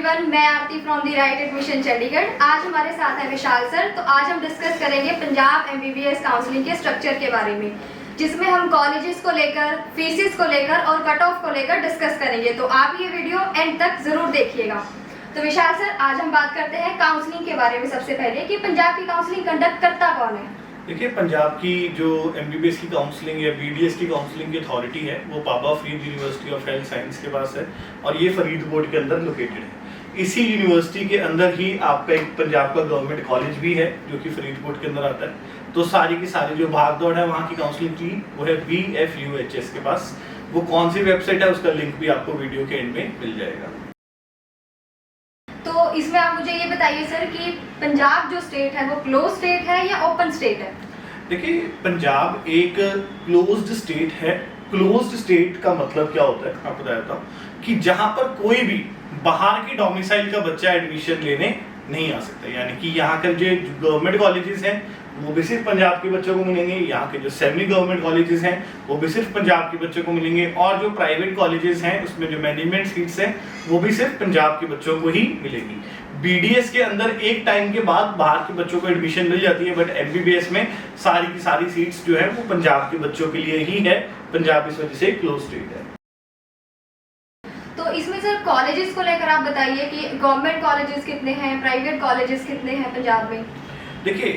Everyone, मैं Aarti from the right admission Chandigarh. आज हमारे साथ है विशाल सर। तो आज हम डिस्कस करेंगे पंजाब एमबीबीएस काउंसलिंग के स्ट्रक्चर के बारे में, जिसमें हम कॉलेजेस को लेकर, फीसिस को लेकर और कट ऑफ को लेकर डिस्कस करेंगे। तो आप ये वीडियो एंड तक जरूर देखिएगा। तो विशाल सर, आज हम बात करते हैं काउंसलिंग के बारे में। सबसे पहले कि पंजाब की काउंसलिंग कंडक्ट करता कौन है? देखिए, पंजाब की जो एमबीबीएस की काउंसलिंग या बीडीएस की काउंसलिंग की अथॉरिटी है वो Baba Farid university of health science के पास है और ये फरीदकोट के अंदर लोकेटेड है। इसी यूनिवर्सिटी के अंदर ही आपका एक पंजाब का गवर्नमेंट कॉलेज भी है जो कि फरीदकोट के अंदर आता है। तो सारी की सारी जो भाग दौड़ है वहाँ की काउंसलिंग की वो है BFUHS के पास। वो कौन सी वेबसाइट है उसका लिंक भी आपको वीडियो के एंड में मिल जाएगा। तो इसमें आप मुझे ये बताइए सर कि पंजाब जो स्टेट है वो क्लोज स्टेट है या ओपन स्टेट है? देखिए, पंजाब एक क्लोज्ड स्टेट है। क्लोज्ड स्टेट का मतलब क्या होता है आपको बता देता हूँ कि जहां पर कोई भी बाहर की डोमिसाइल का बच्चा एडमिशन लेने नहीं आ सकता। यानी कि यहाँ के जो गवर्नमेंट कॉलेजेस हैं वो भी सिर्फ पंजाब के बच्चों को मिलेंगे, यहाँ के जो सेमी गवर्नमेंट कॉलेजेस हैं वो भी सिर्फ पंजाब के बच्चों को मिलेंगे, और जो प्राइवेट कॉलेजेस हैं उसमें जो मैनेजमेंट सीट्स हैं वो भी सिर्फ पंजाब के बच्चों को ही मिलेगी। बीडीएस के अंदर एक टाइम के बाद बाहर के बच्चों को एडमिशन मिल जाती है, बट एमबीबीएस में सारी की सारी सीट्स जो है वो पंजाब के बच्चों के लिए ही है। पंजाब इस वजह से क्लोज स्टेट है। तो इसमें सर कॉलेजेस को लेकर आप बताइए कि गवर्नमेंट कॉलेजेस कितने हैं, प्राइवेट कॉलेजेस कितने हैं पंजाब में? देखिए,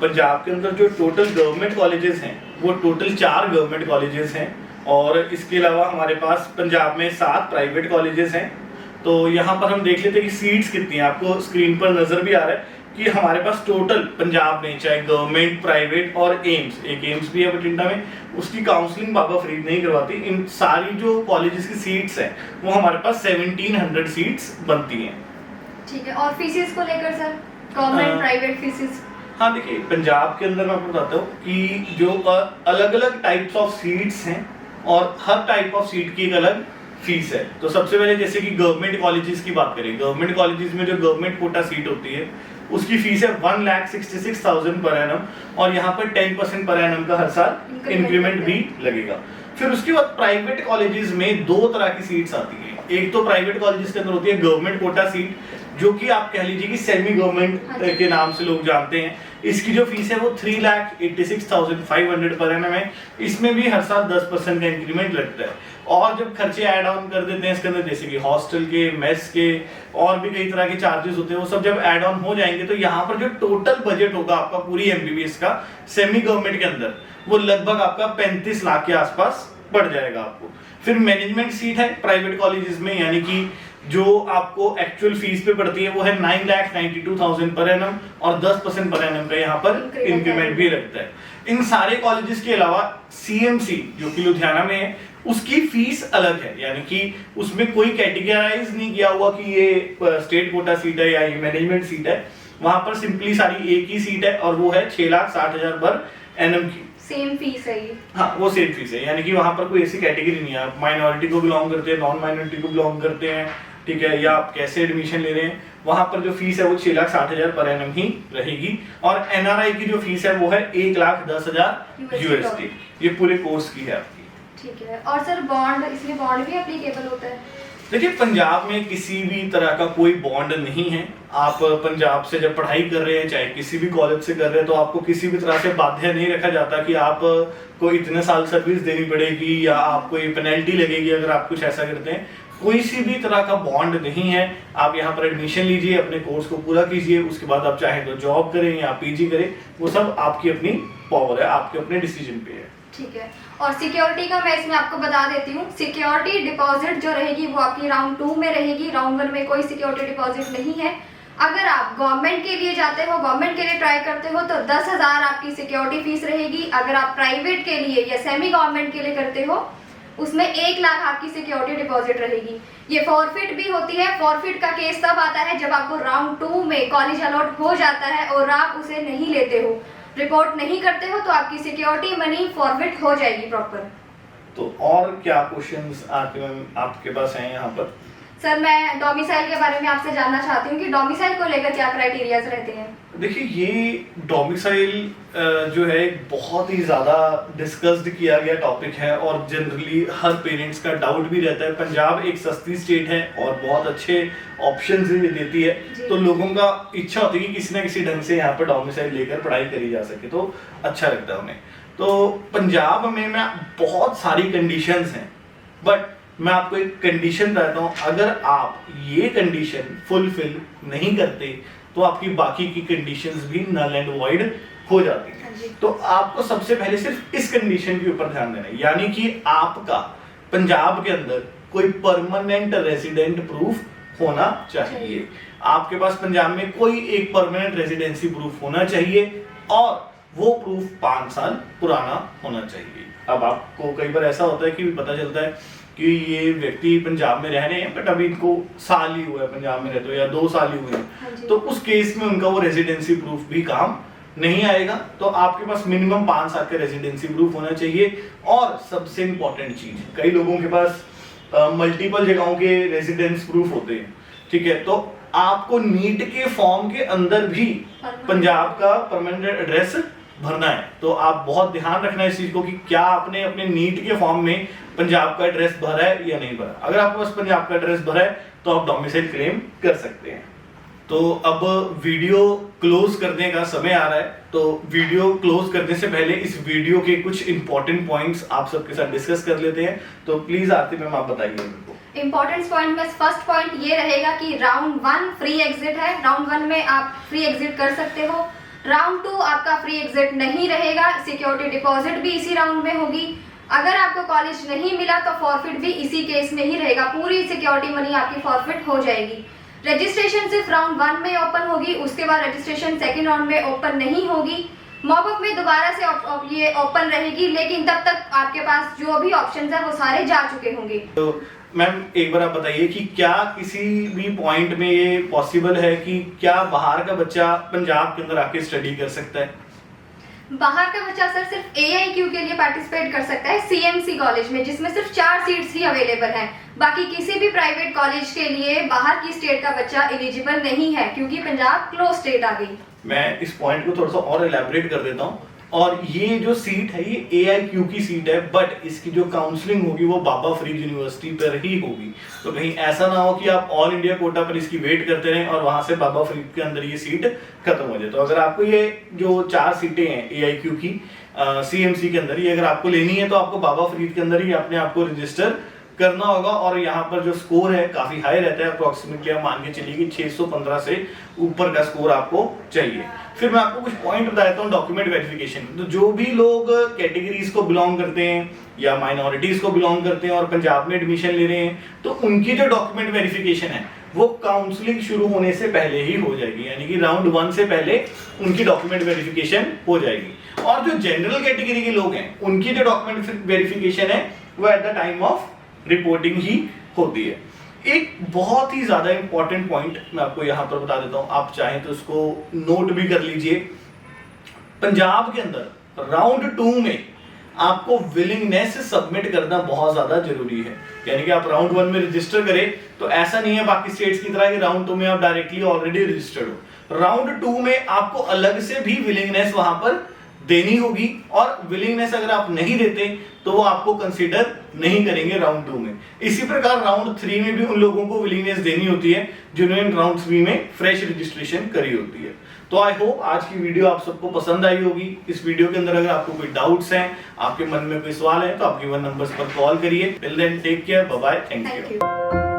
पंजाब के अंदर जो टोटल गवर्नमेंट कॉलेजेस हैं वो टोटल 4 गवर्नमेंट कॉलेजेस हैं, और इसके अलावा हमारे पास पंजाब में 7 प्राइवेट कॉलेजेस हैं। तो यहाँ पर हम देख लेते हैं कि सीट्स कितनी हैं। आपको स्क्रीन पर नजर भी आ रहा है कि हमारे पास टोटल पंजाब में चाहे गवर्नमेंट, प्राइवेट और एम्स, एक एम्स भी है बठिंडा में, उसकी काउंसलिंग बाबा फरीद नहीं करवाती। इन सारी जो कॉलेजेस की सीट्स हैं वो हमारे पास 1700 सीट्स बनती हैं। ठीक है। और फीसिस को लेकर सर, गवर्नमेंट प्राइवेट फीसिस? हाँ, देखिए, पंजाब के अंदर मैं आपको बताता हूँ कि जो अलग अलग टाइप्स ऑफ सीट्स हैं और हर टाइप ऑफ सीट की एक अलग फीस है। तो सबसे पहले जैसे कि गवर्नमेंट कॉलेजेस की बात करें, गवर्नमेंट कॉलेजेस में जो गवर्नमेंट कोटा सीट होती है उसकी फीस है 1,66,000 पर एनम, और यहाँ पर 10% पर एनम का हर साल इंक्रीमेंट भी लगेगा। फिर उसके बाद प्राइवेट कॉलेजेस में 2 तरह की सीट्स आती हैं। एक तो प्राइवेट कॉलेजेस के अंदर होती है गवर्नमेंट कोटा सीट, जो कि आप कह लीजिए कि सेमी गवर्नमेंट के नाम से लोग जानते हैं। इसकी जो फीस है वो 3,86,500 पर एनम है। इसमें भी हर साल 10% का इंक्रीमेंट लगता है, और जब खर्चे ऐड ऑन कर देते हैं इसके अंदर, जैसे कि हॉस्टल के, मेस के और भी कई तरह के चार्जेस होते हैं, वो सब जब ऐड ऑन हो जाएंगे तो यहाँ पर जो टोटल बजट होगा आपका पूरी एमबीबीएस का सेमी गवर्नमेंट के अंदर, वो लगभग आपका 35 लाख के आसपास पड़ जाएगा आपको। फिर मैनेजमेंट सीट है प्राइवेट कॉलेजेस में, यानी कि जो आपको एक्चुअल फीस पे पड़ती है वो है 9,92,000 पर एनम, और 10% पर एनम का यहाँ पर इंक्रीमेंट भी लगता है। इन सारे कॉलेजेस के अलावा CMC जो कि लुधियाना में है, उसकी फीस अलग है। यानी कि उसमें कोई कैटेगराइज नहीं किया हुआ कि ये स्टेट कोटा सीट है या ये मैनेजमेंट सीट है। वहां पर सिंपली सारी एक ही सीट है, और वो है 6,60,000 पर एनम की। सेम फीस है ये? हाँ, वो सेम फीस है। यानी कि वहां पर कोई ऐसी कैटेगरी नहीं है, आप माइनॉरिटी को बिलोंग करते हैं, नॉन माइनॉरिटी को बिलोंग करते हैं, ठीक है, या आप कैसे एडमिशन ले रहे हैं, वहां पर जो फीस है वो 6,60,000 पर एनम ही रहेगी। और NRI की जो फीस है वो है 1,10,000 USD। ये पूरे कोर्स की है आपकी। ठीक है। और सर बॉन्ड, इसमें बॉन्ड भी एप्लीकेबल होता है? देखिए, पंजाब में किसी भी तरह का कोई बॉन्ड नहीं है। आप पंजाब से जब पढ़ाई कर रहे हैं, चाहे किसी भी कॉलेज से कर रहे हैं, तो आपको किसी भी तरह से बाध्य नहीं रखा जाता कि आप को इतने साल सर्विस देनी पड़ेगी या आपको ये पेनल्टी लगेगी अगर आप कुछ ऐसा करते हैं। कोई सी भी तरह का बॉन्ड नहीं है। आप यहाँ पर एडमिशन लीजिए, अपने कोर्स को पूरा कीजिए, उसके बाद आप चाहे तो जॉब करें या PG करें, वो सब आपकी अपनी पावर है, आपके अपने डिसीजन पे है। ठीक है। और सिक्योरिटी का मैं इसमें आपको बता देती हूँ। सिक्योरिटी डिपॉजिट जो रहेगी वो आपकी राउंड 2 में रहेगी। राउंड 1 में कोई सिक्योरिटी डिपॉजिट नहीं है। अगर आप गवर्नमेंट के लिए जाते हो, गवर्नमेंट के लिए ट्राई करते हो, तो 10,000 आपकी सिक्योरिटी फीस रहेगी। अगर आप प्राइवेट के लिए या सेमी गवर्नमेंट के लिए करते हो, उसमें 1 लाख आपकी सिक्योरिटी डिपॉजिट रहेगी। ये फॉरफिट भी होती है। फॉरफिट का केस तब आता है जब आपको राउंड 2 में कॉलेज अलॉट हो जाता है और आप उसे नहीं लेते हो, रिपोर्ट नहीं करते हो, तो आपकी सिक्योरिटी मनी फॉरफिट हो जाएगी प्रॉपर। तो और क्या क्वेश्चंस आपके पास हैं यहाँ पर? सर, मैं डोमिसाइल के बारे में आपसे जानना चाहती हूँ कि डोमिसाइल को लेकर क्या क्राइटेरियाज रहते हैं? देखिए ये डोमिसाइल जो है एक बहुत ही ज़्यादा डिस्कस्ड किया गया टॉपिक है और जनरली हर पेरेंट्स का डाउट भी रहता है। पंजाब एक सस्ती स्टेट है और बहुत अच्छे ऑप्शंस भी देती है, तो लोगों का इच्छा होती है कि किसी ना किसी ढंग से यहाँ पर डोमिसाइल लेकर पढ़ाई करी जा सके, तो अच्छा लगता है उन्हें। तो पंजाब में बहुत सारी कंडीशंस हैं, बट मैं आपको एक कंडीशन बताता हूँ, अगर आप ये कंडीशन फुलफिल नहीं करते तो आपकी बाकी की कंडीशंस भी नल एंड वॉइड हो जाती हैं। तो आपको सबसे पहले सिर्फ इस कंडीशन के ऊपर ध्यान देना है, यानी कि आपका पंजाब के अंदर कोई परमानेंट रेजिडेंट प्रूफ होना चाहिए। आपके पास पंजाब में कोई एक परमानेंट रेजिडेंसी प्रूफ होना चाहिए और वो प्रूफ 5 साल पुराना होना चाहिए। अब आपको कई बार ऐसा होता है कि पता चलता है कि ये व्यक्ति पंजाब में रह रहे हैं बट अभी इनको साल ही हुआ है पंजाब में रहते हो या 2 साल ही हुए हैं, तो उस केस में उनका वो रेजिडेंसी प्रूफ भी काम नहीं आएगा। तो आपके पास मिनिमम 5 साल का रेजिडेंसी प्रूफ होना चाहिए। और सबसे इंपॉर्टेंट चीज, कई लोगों के पास मल्टीपल जगहों के रेजिडेंस प्रूफ होते हैं, ठीक है, तो आपको नीट के फॉर्म के अंदर भी पंजाब का परमानेंट एड्रेस भरना है। तो आप बहुत ध्यान रखना है इस चीज को कि क्या आपने अपने नीट के फॉर्म में पंजाब का एड्रेस भरा है या नहीं भरा। अगर आपके पास पंजाब का एड्रेस भरा है तो आप डोमिसाइल क्लेम कर सकते हैं। तो अब वीडियो क्लोज करने का समय आ रहा है, तो वीडियो क्लोज करने से पहले इस वीडियो के कुछ इंपॉर्टेंट पॉइंट्स आप सबके साथ डिस्कस कर लेते हैं। तो प्लीज आरती मैम आप बताइए मेरे को। इंपॉर्टेंट पॉइंट में फर्स्ट पॉइंट ये रहेगा कि राउंड 1 फ्री एग्जिट है। राउंड 1 में आप फ्री एग्जिट कर सकते हो। राउंड 2 आपका फ्री एग्जिट नहीं रहेगा, सिक्योरिटी डिपॉजिट भी इसी राउंड में होगी। अगर आपको कॉलेज नहीं मिला तो फॉरफिट भी इसी केस में ही रहेगा, पूरी सिक्योरिटी मनी आपकी फॉरफिट हो जाएगी। रजिस्ट्रेशन सिर्फ राउंड 1 में ओपन होगी, उसके बाद रजिस्ट्रेशन सेकंड राउंड में ओपन नहीं होगी। मॉकअप में दोबारा से ये ओपन रहेगी, लेकिन तब तक आपके पास जो भी ऑप्शंस है वो सारे जा चुके होंगे। तो मैम एक बार आप बताइए कि क्या किसी भी पॉइंट में ये पॉसिबल है कि क्या बाहर का बच्चा पंजाब के अंदर आके स्टडी कर सकता है? बाहर का बच्चा सर सिर्फ AIQ के लिए पार्टिसिपेट कर सकता है CMC कॉलेज में, जिसमें सिर्फ 4 सीट्स ही अवेलेबल हैं। बाकी किसी भी प्राइवेट कॉलेज के लिए बाहर की स्टेट का बच्चा एलिजिबल नहीं है, क्योंकि पंजाब क्लोज स्टेट आ गई। मैं इस पॉइंट को थोड़ा सा और एलैबोरेट कर देता हूँ। और ये जो सीट है ये AIQ की सीट है, बट इसकी जो काउंसलिंग होगी वो बाबा फरीद यूनिवर्सिटी पर ही होगी। तो कहीं ऐसा ना हो कि आप ऑल इंडिया कोटा पर इसकी वेट करते रहें और वहां से बाबा फरीद के अंदर ये सीट खत्म हो जाए। तो अगर आपको ये जो 4 सीटें हैं AIQ की CMC के अंदर, ये अगर आपको लेनी है तो आपको बाबा फरीद के अंदर ही अपने आप को रजिस्टर करना होगा। और यहाँ पर जो स्कोर है काफी हाई रहता है, अप्रोक्सीमेटली आप मान के चलिए कि 615 से ऊपर का स्कोर आपको चाहिए। फिर मैं आपको कुछ पॉइंट बता देता हूँ डॉक्यूमेंट वेरिफिकेशन। तो जो भी लोग कैटेगरीज को बिलोंग करते हैं या माइनॉरिटीज को बिलोंग करते हैं और पंजाब में एडमिशन ले रहे हैं, तो उनकी जो डॉक्यूमेंट वेरिफिकेशन है वो काउंसलिंग शुरू होने से पहले ही हो जाएगी, यानी कि राउंड 1 से पहले उनकी डॉक्यूमेंट वेरिफिकेशन हो जाएगी। और जो जनरल कैटेगरी के लोग हैं उनकी जो डॉक्यूमेंट वेरिफिकेशन है वो at the time of reporting ही होती है। एक बहुत ही ज्यादा इंपॉर्टेंट पॉइंट मैं आपको यहां पर बता देता हूं, आप चाहें तो उसको नोट भी कर लीजिए। पंजाब के अंदर राउंड 2 में आपको विलिंगनेस सबमिट करना बहुत ज्यादा जरूरी है। यानी कि आप राउंड 1 में रजिस्टर करें तो ऐसा नहीं है बाकी स्टेट्स की तरह कि राउंड 2 में आप डायरेक्टली ऑलरेडी रजिस्टर्ड हो। राउंड 2 में आपको अलग से भी विलिंगनेस वहां पर देनी होगी, और विलिंगनेस अगर आप नहीं देते तो वो आपको कंसीडर नहीं करेंगे राउंड 2 में। इसी प्रकार राउंड 3 में भी उन लोगों को विलिंगनेस देनी होती है जिन्होंने राउंड 3 में फ्रेश रजिस्ट्रेशन करी होती है। तो आई होप आज की वीडियो आप सबको पसंद आई होगी। इस वीडियो के अंदर अगर आपको कोई डाउट्स हैं, आपके मन में कोई सवाल है, तो आप गिवन नंबर्स पर कॉल करिए। Till then take care, bye bye, thank you.